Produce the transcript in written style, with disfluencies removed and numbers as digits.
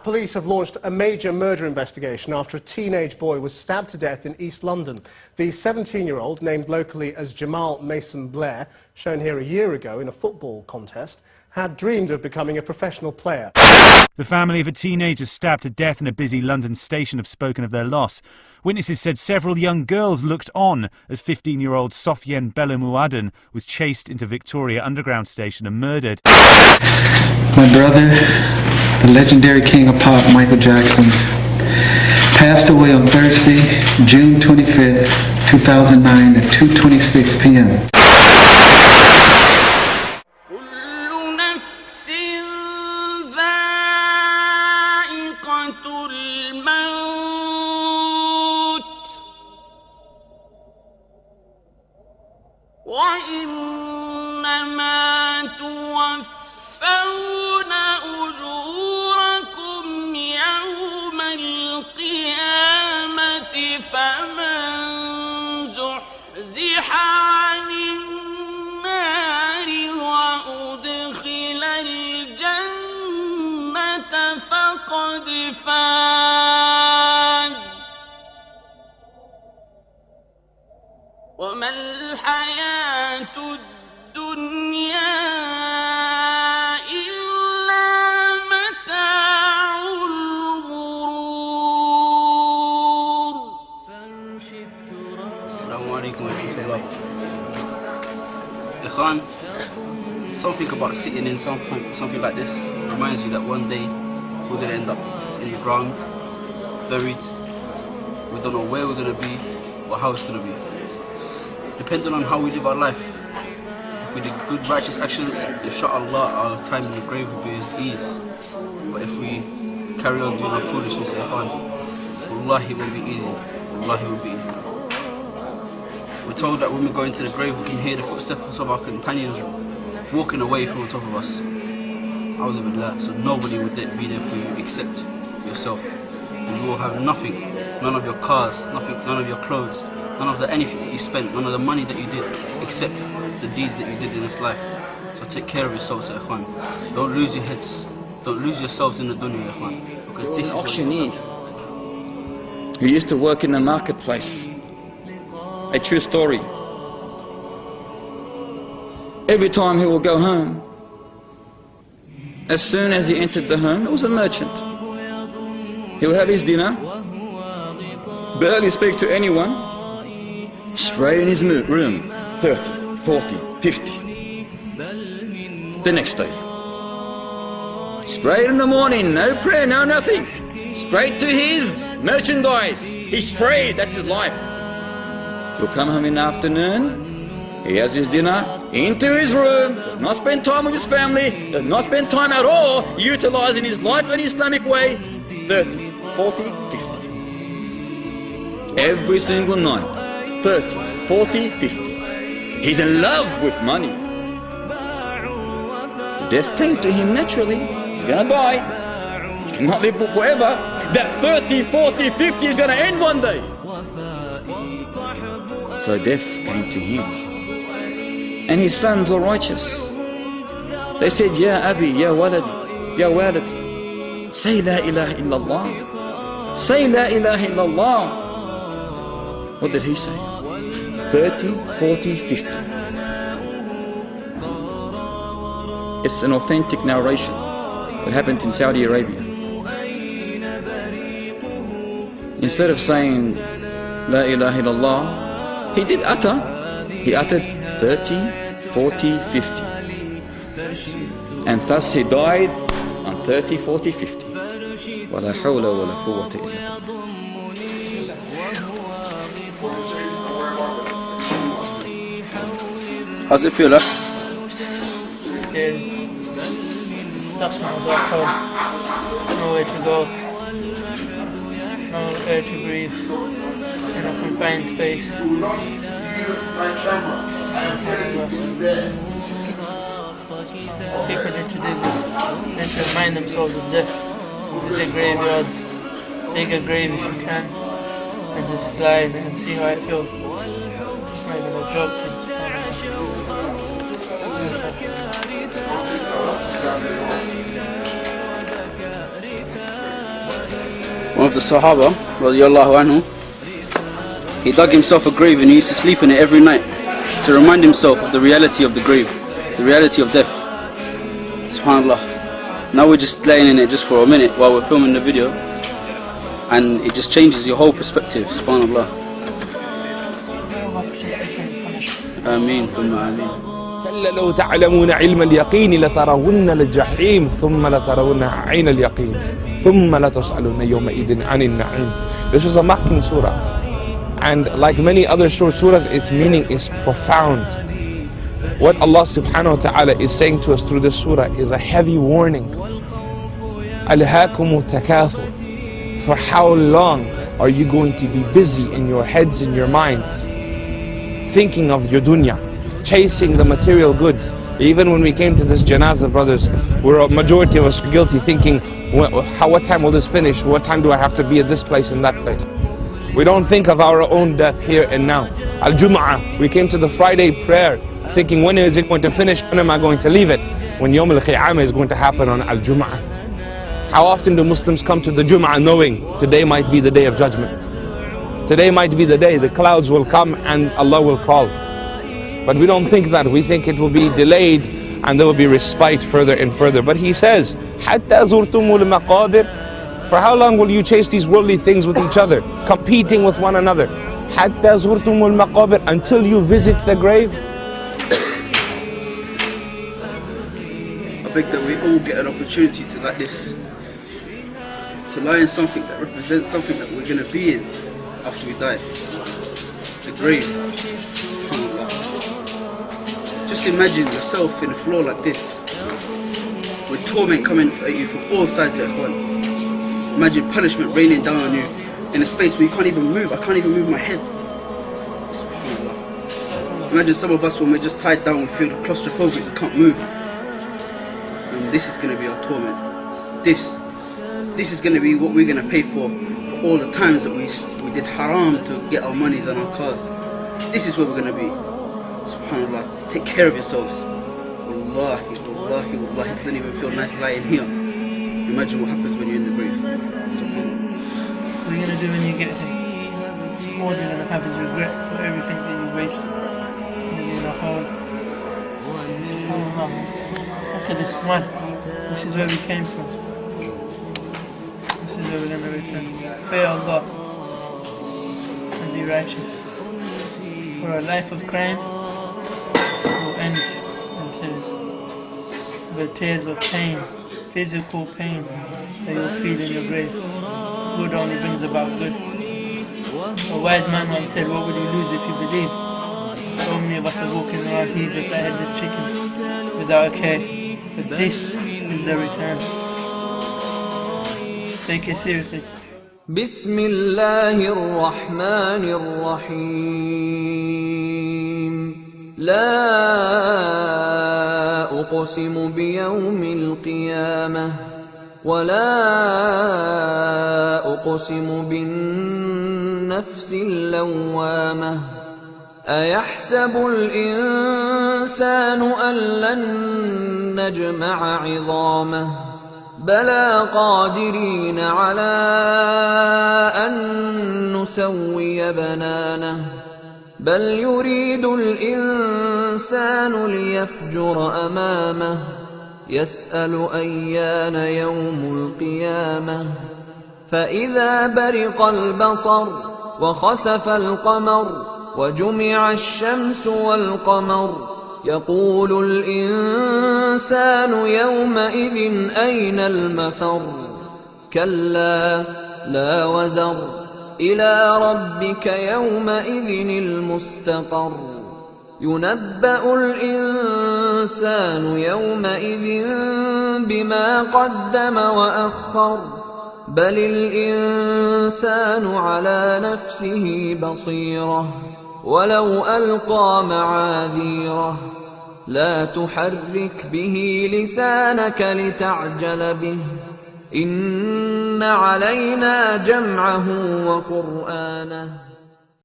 Police have launched a major murder investigation after a teenage boy was stabbed to death in East London. The 17-year-old, named locally as Jamal Mason Blair, shown here a year ago in a football contest, had dreamed of becoming a professional player. The family of a teenager stabbed to death in a busy London station have spoken of their loss. Witnesses said several young girls looked on as 15-year-old Sofyan Bellemuaden was chased into Victoria Underground Station and murdered. My brother, the legendary king of pop, Michael Jackson, passed away on Thursday, June 25th, 2009 at 2:26 p.m. وإنما توفون أجوركم يوم القيامة فمن زحزح عن النار وأدخل الجنة فقد فاز وما الحياة الدنيا إلا متاع الغرور. السلام عليكم ورحمة الله. Ikhan, something about sitting in something like this reminds you that one day we're going to end up in the ground, buried. We don't know where we're going to be or how it's going to be. Depending on how we live our life, if we did good righteous actions, inshallah our time in the grave will be as ease. But if we carry on doing our foolishness, wallahi it won't be easy. Wallahi it won't be easy. We're told that when we go into the grave we can hear the footsteps of our companions walking away from the top of us. A'udhu billah. So nobody would be there for you except yourself. And you will have nothing, none of your cars, none of your clothes, none of anything that you spent, none of the money that you did, except the deeds that you did in this life. So take care of yourselves, Ikhwan. Don't lose your heads. Don't lose yourselves in the dunya, Ikhwan. Because this is an auctioneer who used to work in the marketplace. A true story. Every time he will go home, as soon as he entered the home, it was a merchant. He will have his dinner, barely speak to anyone, straight in his room, 30, 40, 50. The next day, straight in the morning, no prayer, no nothing, straight to his merchandise, his trade, that's his life. He'll come home in the afternoon, he has his dinner, into his room, does not spend time with his family, does not spend time at all utilizing his life in an Islamic way, 30, 40, 50. Every single night. 30, 40, 50. He's in love with money. Death came to him naturally. He's gonna die. He cannot live forever. That 30, 40, 50 is gonna end one day. So death came to him. And his sons were righteous. They said, Ya Abi, Ya Waladi, Ya Waladi, say La ilaha illallah. Say La ilaha illallah. What did he say? 30, 40, 50. It's an authentic narration that happened in Saudi Arabia. Instead of saying La ilaha illallah, he did utter. He uttered 30, 40, 50. And thus he died on 30, 40, 50. وَلَا حَوْلَ وَلَا قُوَّةَ إِلَّا بِاللَّهِ. How's it feel, huh? Scared. Stuck in a dark hole. Nowhere to go. No air to breathe. In a confined space. People need to do this. They need to remind themselves of death. Visit graveyards. Dig a grave if you can. And just lie in it and see how it feels. It's not even a joke. It's of the Sahaba, radiyallahu anhu, he dug himself a grave and he used to sleep in it every night to remind himself of the reality of the grave, the reality of death. SubhanAllah. Now we're just laying in it just for a minute while we're filming the video, and it just changes your whole perspective. SubhanAllah. Ameen. Ameen. كلا لو تعلمون علم اليقين لترون الجحيم ثم لترونها عين اليقين ثم لتسألون يومئذ عن النعيم. This was a Makki surah, and like many other short surahs, its meaning is profound. What Allah subhanahu wa ta'ala is saying to us through this surah is a heavy warning. Alhaakumu takathur. For how long are you going to be busy in your heads and your minds thinking of your dunya, chasing the material goods? Even when we came to this janazah, brothers, a majority of us were guilty, thinking, what time will this finish? What time do I have to be at this place and that place? We don't think of our own death here and now. Al-Jum'ah, we came to the Friday prayer thinking, when is it going to finish? When am I going to leave it? When Yawm al-Qiyamah is going to happen on Al-Jum'ah. How often do Muslims come to the Jum'ah knowing today might be the day of judgment? Today might be the day the clouds will come and Allah will call. But we don't think that. We think it will be delayed and there will be respite further and further. But he says, حَتَّى زُرْتُمُ الْمَقَابِرِ. For how long will you chase these worldly things with each other, competing with one another? حَتَّى زُرْتُمُ الْمَقَابِرِ. Until you visit the grave. I beg that we all get an opportunity to like this, to lie in something that represents something that we're going to be in after we die. The grave. Just imagine yourself in a floor like this, with torment coming at you from all sides at once. Imagine punishment raining down on you in a space where you can't even move. I can't even move my head. Imagine some of us when we're just tied down, we feel claustrophobic, we can't move. And this is going to be our torment. This is going to be what we're going to pay for all the times that we did haram to get our monies and our cars. This is where we're going to be. SubhanAllah, take care of yourselves. Wallahi, wallahi, wallahi, it doesn't even feel nice lying here. Imagine what happens when you're in the grave. SubhanAllah. What are you going to do when you get there? All you're going to have is regret for everything that you wasted. You're going to hold. SubhanAllah. Look at this one. This is where we came from. This is where we're going to return. Fear Allah and be righteous. For a life of crime will end in tears. The tears of pain, physical pain that you'll feel in your grave. Good only brings about good. A wise man once said, what would you lose if you believe? So many of us are walking around heedless like headless chickens without a care. But this is the return. Take it seriously. بسم الله الرحمن الرحيم لا أقسم بيوم القيامة ولا أقسم بالنفس اللوامة أيحسب الإنسان أن لن نجمع عظامه بلى قادرين على أن نسوي بنانه بل يريد الإنسان ليفجر أمامه يسأل أيان يوم القيامة فإذا برق البصر وخسف القمر وجمع الشمس والقمر يقول الإنسان يومئذ أين المفر كلا لا وزر إلى ربك يومئذ المستقر ينبأ الإنسان يومئذ بما قدم وأخر بل الإنسان على نفسه بصيرة ولو ألقى معاذيره لا تحرك به لسانك لتعجل به إن علينا جمعه وقرآنه